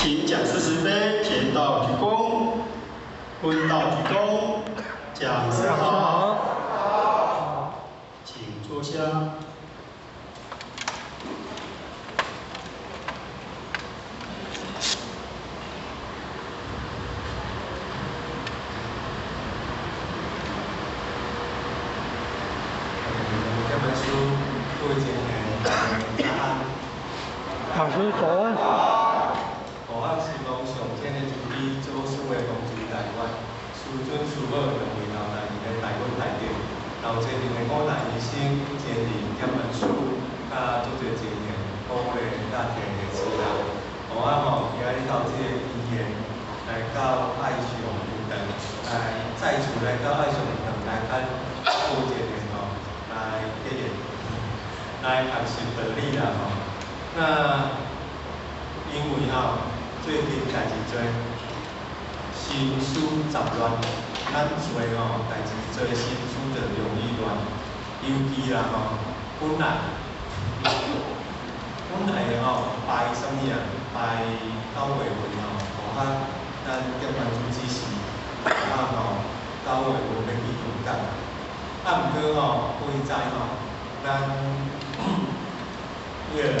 请讲师慈悲，田道鞠躬，坤道鞠躬，讲师好，请坐下。这本书各位前人答案。老师早安。我是讲上天的主理做事的公司台湾，师尊师母两位老大爷的台湾台顶，然后这边的五大医生建立这本书，甲做做经验，鼓励大家的思考。我今日到这个医院来到爱上平等，来再次来到爱上平等来看负责人来给人来学习道理啦那因为最近代志多，心思杂乱，咱做代志做心思就容易乱，尤其啦本来拜什么拜9月份咱结婚主持时9月份要去中港，毋过会知咱迄个有。